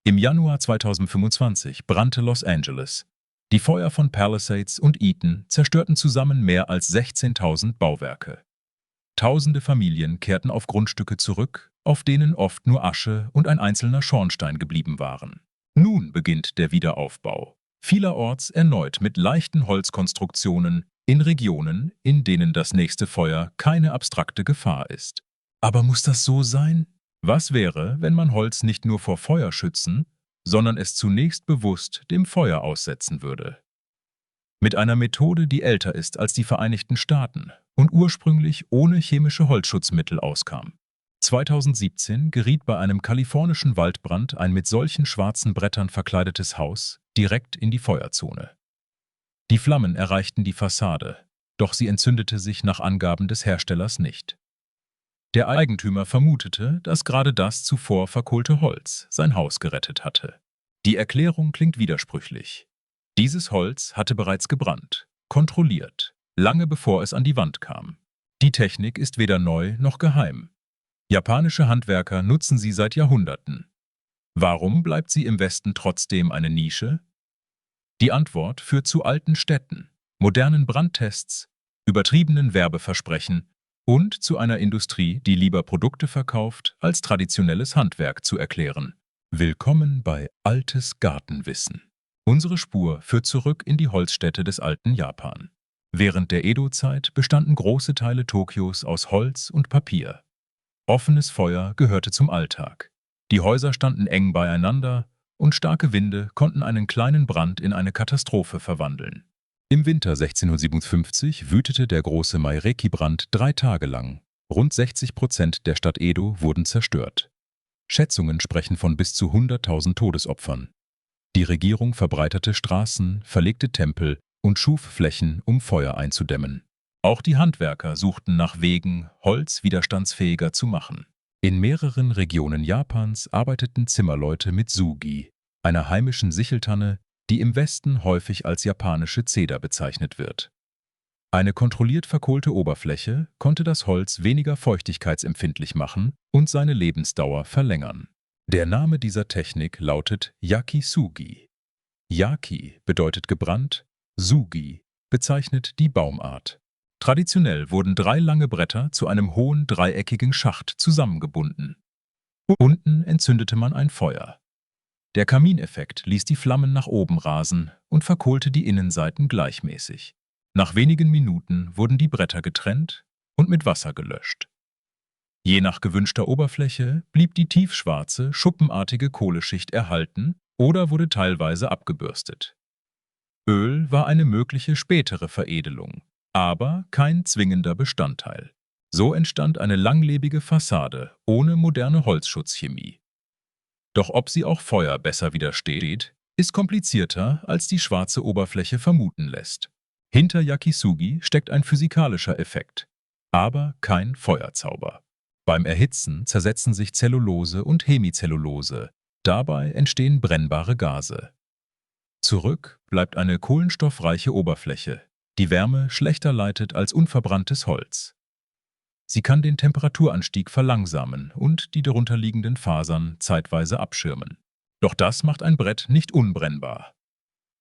Im Januar 2025 brannte Los Angeles. Die Feuer von Palisades und Eaton zerstörten zusammen mehr als 16.000 Bauwerke. Tausende Familien kehrten auf Grundstücke zurück, auf denen oft nur Asche und ein einzelner Schornstein geblieben waren. Nun beginnt der Wiederaufbau. Vielerorts erneut mit leichten Holzkonstruktionen in Regionen, in denen das nächste Feuer keine abstrakte Gefahr ist. Aber muss das so sein? Was wäre, wenn man Holz nicht nur vor Feuer schützen, sondern es zunächst bewusst dem Feuer aussetzen würde? Mit einer Methode, die älter ist als die Vereinigten Staaten und ursprünglich ohne chemische Holzschutzmittel auskam. 2017 geriet bei einem kalifornischen Waldbrand ein mit solchen schwarzen Brettern verkleidetes Haus direkt in die Feuerzone. Die Flammen erreichten die Fassade, doch sie entzündete sich nach Angaben des Herstellers nicht. Der Eigentümer vermutete, dass gerade das zuvor verkohlte Holz sein Haus gerettet hatte. Die Erklärung klingt widersprüchlich. Dieses Holz hatte bereits gebrannt, kontrolliert, lange bevor es an die Wand kam. Die Technik ist weder neu noch geheim. Japanische Handwerker nutzen sie seit Jahrhunderten. Warum bleibt sie im Westen trotzdem eine Nische? Die Antwort führt zu alten Städten, modernen Brandtests, übertriebenen Werbeversprechen und zu einer Industrie, die lieber Produkte verkauft, als traditionelles Handwerk zu erklären. Willkommen bei Altes Gartenwissen. Unsere Spur führt zurück in die Holzstädte des alten Japan. Während der Edo-Zeit bestanden große Teile Tokios aus Holz und Papier. Offenes Feuer gehörte zum Alltag. Die Häuser standen eng beieinander und starke Winde konnten einen kleinen Brand in eine Katastrophe verwandeln. Im Winter 1657 wütete der große Maireki-Brand 3 Tage lang. Rund 60% der Stadt Edo wurden zerstört. Schätzungen sprechen von bis zu 100.000 Todesopfern. Die Regierung verbreiterte Straßen, verlegte Tempel und schuf Flächen, um Feuer einzudämmen. Auch die Handwerker suchten nach Wegen, Holz widerstandsfähiger zu machen. In mehreren Regionen Japans arbeiteten Zimmerleute mit Sugi, einer heimischen Sicheltanne, die im Westen häufig als japanische Zeder bezeichnet wird. Eine kontrolliert verkohlte Oberfläche konnte das Holz weniger feuchtigkeitsempfindlich machen und seine Lebensdauer verlängern. Der Name dieser Technik lautet Yakisugi. Yaki bedeutet gebrannt, Sugi bezeichnet die Baumart. Traditionell wurden 3 lange Bretter zu einem hohen dreieckigen Schacht zusammengebunden. Unten entzündete man ein Feuer. Der Kamineffekt ließ die Flammen nach oben rasen und verkohlte die Innenseiten gleichmäßig. Nach wenigen Minuten wurden die Bretter getrennt und mit Wasser gelöscht. Je nach gewünschter Oberfläche blieb die tiefschwarze, schuppenartige Kohleschicht erhalten oder wurde teilweise abgebürstet. Öl war eine mögliche spätere Veredelung, aber kein zwingender Bestandteil. So entstand eine langlebige Fassade ohne moderne Holzschutzchemie. Doch ob sie auch Feuer besser widersteht, ist komplizierter, als die schwarze Oberfläche vermuten lässt. Hinter Yakisugi steckt ein physikalischer Effekt, aber kein Feuerzauber. Beim Erhitzen zersetzen sich Zellulose und Hemicellulose, dabei entstehen brennbare Gase. Zurück bleibt eine kohlenstoffreiche Oberfläche, die Wärme schlechter leitet als unverbranntes Holz. Sie kann den Temperaturanstieg verlangsamen und die darunterliegenden Fasern zeitweise abschirmen. Doch das macht ein Brett nicht unbrennbar.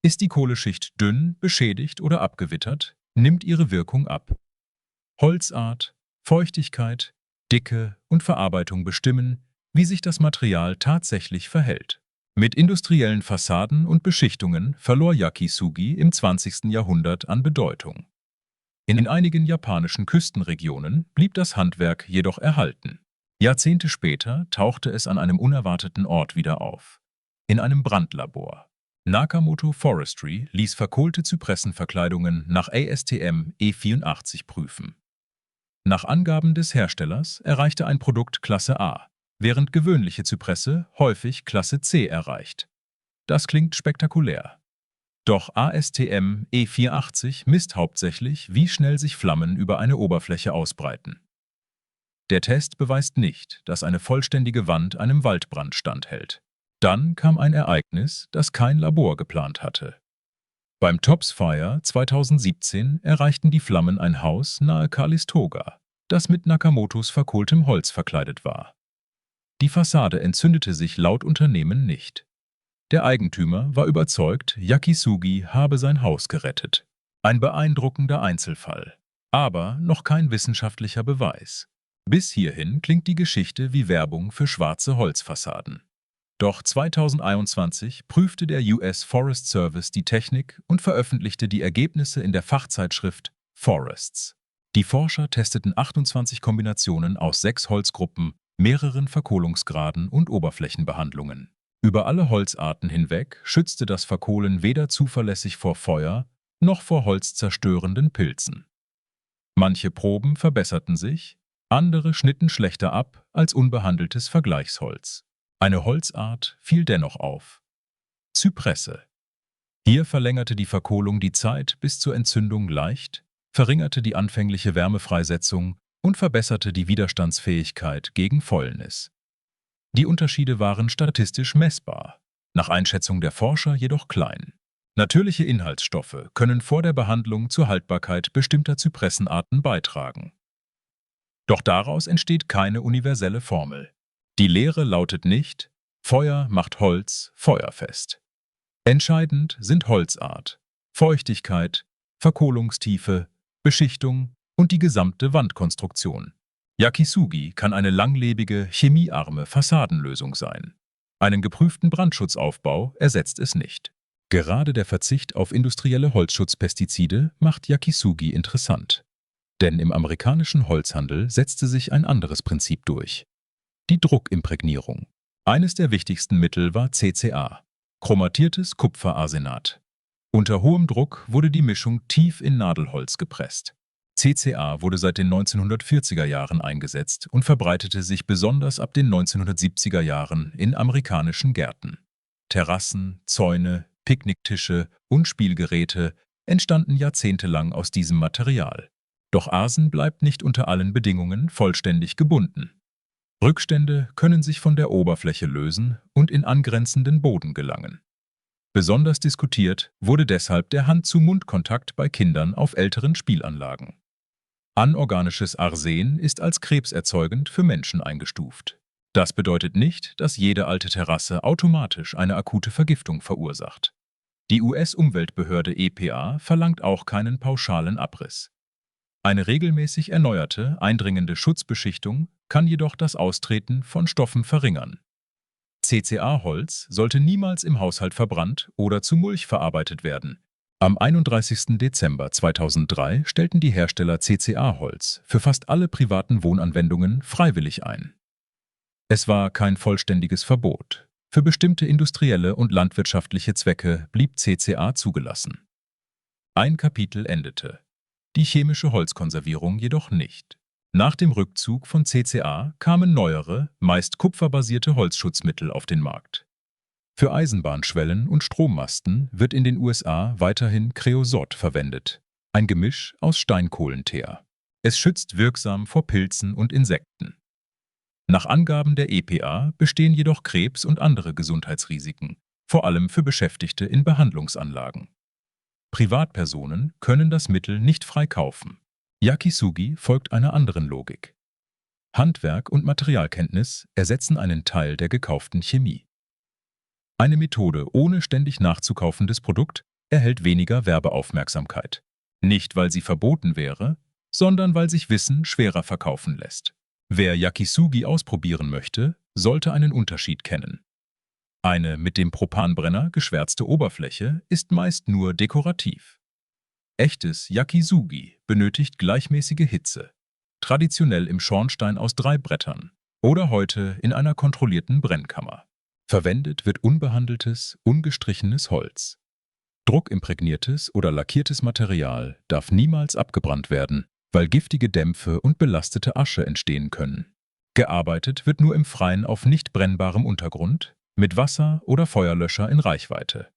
Ist die Kohleschicht dünn, beschädigt oder abgewittert, nimmt ihre Wirkung ab. Holzart, Feuchtigkeit, Dicke und Verarbeitung bestimmen, wie sich das Material tatsächlich verhält. Mit industriellen Fassaden und Beschichtungen verlor Yakisugi im 20. Jahrhundert an Bedeutung. In einigen japanischen Küstenregionen blieb das Handwerk jedoch erhalten. Jahrzehnte später tauchte es an einem unerwarteten Ort wieder auf. In einem Brandlabor. Nakamoto Forestry ließ verkohlte Zypressenverkleidungen nach ASTM E84 prüfen. Nach Angaben des Herstellers erreichte ein Produkt Klasse A, während gewöhnliche Zypresse häufig Klasse C erreicht. Das klingt spektakulär. Doch ASTM E84 misst hauptsächlich, wie schnell sich Flammen über eine Oberfläche ausbreiten. Der Test beweist nicht, dass eine vollständige Wand einem Waldbrand standhält. Dann kam ein Ereignis, das kein Labor geplant hatte. Beim Tops Fire 2017 erreichten die Flammen ein Haus nahe Calistoga, das mit Nakamotos verkohltem Holz verkleidet war. Die Fassade entzündete sich laut Unternehmen nicht. Der Eigentümer war überzeugt, Yakisugi habe sein Haus gerettet. Ein beeindruckender Einzelfall, aber noch kein wissenschaftlicher Beweis. Bis hierhin klingt die Geschichte wie Werbung für schwarze Holzfassaden. Doch 2021 prüfte der US Forest Service die Technik und veröffentlichte die Ergebnisse in der Fachzeitschrift Forests. Die Forscher testeten 28 Kombinationen aus 6 Holzgruppen, mehreren Verkohlungsgraden und Oberflächenbehandlungen. Über alle Holzarten hinweg schützte das Verkohlen weder zuverlässig vor Feuer noch vor holzzerstörenden Pilzen. Manche Proben verbesserten sich, andere schnitten schlechter ab als unbehandeltes Vergleichsholz. Eine Holzart fiel dennoch auf: Zypresse. Hier verlängerte die Verkohlung die Zeit bis zur Entzündung leicht, verringerte die anfängliche Wärmefreisetzung und verbesserte die Widerstandsfähigkeit gegen Fäulnis. Die Unterschiede waren statistisch messbar, nach Einschätzung der Forscher jedoch klein. Natürliche Inhaltsstoffe können vor der Behandlung zur Haltbarkeit bestimmter Zypressenarten beitragen. Doch daraus entsteht keine universelle Formel. Die Lehre lautet nicht: Feuer macht Holz feuerfest. Entscheidend sind Holzart, Feuchtigkeit, Verkohlungstiefe, Beschichtung und die gesamte Wandkonstruktion. Yakisugi kann eine langlebige, chemiearme Fassadenlösung sein. Einen geprüften Brandschutzaufbau ersetzt es nicht. Gerade der Verzicht auf industrielle Holzschutzpestizide macht Yakisugi interessant. Denn im amerikanischen Holzhandel setzte sich ein anderes Prinzip durch: die Druckimprägnierung. Eines der wichtigsten Mittel war CCA, chromatiertes Kupferarsenat. Unter hohem Druck wurde die Mischung tief in Nadelholz gepresst. CCA wurde seit den 1940er Jahren eingesetzt und verbreitete sich besonders ab den 1970er Jahren in amerikanischen Gärten. Terrassen, Zäune, Picknicktische und Spielgeräte entstanden jahrzehntelang aus diesem Material. Doch Arsen bleibt nicht unter allen Bedingungen vollständig gebunden. Rückstände können sich von der Oberfläche lösen und in angrenzenden Boden gelangen. Besonders diskutiert wurde deshalb der Hand-zu-Mund-Kontakt bei Kindern auf älteren Spielanlagen. Anorganisches Arsen ist als krebserzeugend für Menschen eingestuft. Das bedeutet nicht, dass jede alte Terrasse automatisch eine akute Vergiftung verursacht. Die US-Umweltbehörde EPA verlangt auch keinen pauschalen Abriss. Eine regelmäßig erneuerte, eindringende Schutzbeschichtung kann jedoch das Austreten von Stoffen verringern. CCA-Holz sollte niemals im Haushalt verbrannt oder zu Mulch verarbeitet werden. Am 31. Dezember 2003 stellten die Hersteller CCA-Holz für fast alle privaten Wohnanwendungen freiwillig ein. Es war kein vollständiges Verbot. Für bestimmte industrielle und landwirtschaftliche Zwecke blieb CCA zugelassen. Ein Kapitel endete, die chemische Holzkonservierung jedoch nicht. Nach dem Rückzug von CCA kamen neuere, meist kupferbasierte Holzschutzmittel auf den Markt. Für Eisenbahnschwellen und Strommasten wird in den USA weiterhin Creosot verwendet, ein Gemisch aus Steinkohlenteer. Es schützt wirksam vor Pilzen und Insekten. Nach Angaben der EPA bestehen jedoch Krebs- und andere Gesundheitsrisiken, vor allem für Beschäftigte in Behandlungsanlagen. Privatpersonen können das Mittel nicht frei kaufen. Yakisugi folgt einer anderen Logik. Handwerk und Materialkenntnis ersetzen einen Teil der gekauften Chemie. Eine Methode ohne ständig nachzukaufendes Produkt erhält weniger Werbeaufmerksamkeit. Nicht, weil sie verboten wäre, sondern weil sich Wissen schwerer verkaufen lässt. Wer Yakisugi ausprobieren möchte, sollte einen Unterschied kennen. Eine mit dem Propanbrenner geschwärzte Oberfläche ist meist nur dekorativ. Echtes Yakisugi benötigt gleichmäßige Hitze, traditionell im Schornstein aus 3 Brettern oder heute in einer kontrollierten Brennkammer. Verwendet wird unbehandeltes, ungestrichenes Holz. Druckimprägniertes oder lackiertes Material darf niemals abgebrannt werden, weil giftige Dämpfe und belastete Asche entstehen können. Gearbeitet wird nur im Freien auf nicht brennbarem Untergrund, mit Wasser oder Feuerlöscher in Reichweite.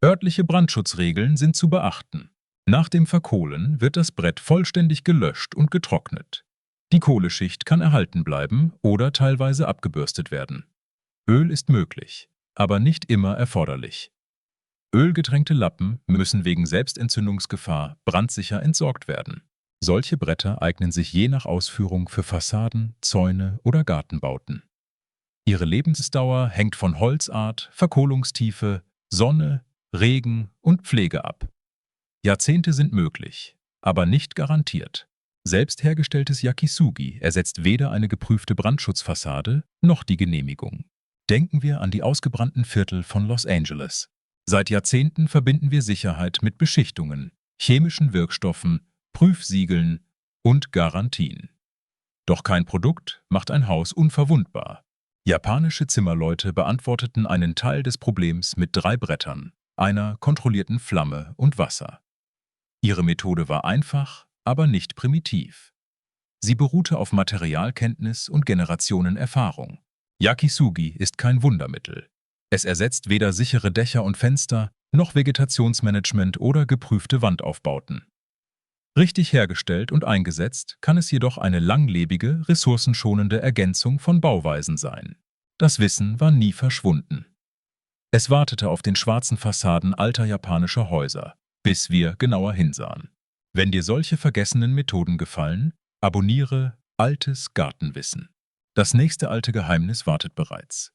Örtliche Brandschutzregeln sind zu beachten. Nach dem Verkohlen wird das Brett vollständig gelöscht und getrocknet. Die Kohleschicht kann erhalten bleiben oder teilweise abgebürstet werden. Öl ist möglich, aber nicht immer erforderlich. Ölgetränkte Lappen müssen wegen Selbstentzündungsgefahr brandsicher entsorgt werden. Solche Bretter eignen sich je nach Ausführung für Fassaden, Zäune oder Gartenbauten. Ihre Lebensdauer hängt von Holzart, Verkohlungstiefe, Sonne, Regen und Pflege ab. Jahrzehnte sind möglich, aber nicht garantiert. Selbst hergestelltes Yakisugi ersetzt weder eine geprüfte Brandschutzfassade noch die Genehmigung. Denken wir an die ausgebrannten Viertel von Los Angeles. Seit Jahrzehnten verbinden wir Sicherheit mit Beschichtungen, chemischen Wirkstoffen, Prüfsiegeln und Garantien. Doch kein Produkt macht ein Haus unverwundbar. Japanische Zimmerleute beantworteten einen Teil des Problems mit 3 Brettern, einer kontrollierten Flamme und Wasser. Ihre Methode war einfach, aber nicht primitiv. Sie beruhte auf Materialkenntnis und Generationen Erfahrung. Yakisugi ist kein Wundermittel. Es ersetzt weder sichere Dächer und Fenster, noch Vegetationsmanagement oder geprüfte Wandaufbauten. Richtig hergestellt und eingesetzt kann es jedoch eine langlebige, ressourcenschonende Ergänzung von Bauweisen sein. Das Wissen war nie verschwunden. Es wartete auf den schwarzen Fassaden alter japanischer Häuser, bis wir genauer hinsahen. Wenn dir solche vergessenen Methoden gefallen, abonniere Altes Gartenwissen. Das nächste alte Geheimnis wartet bereits.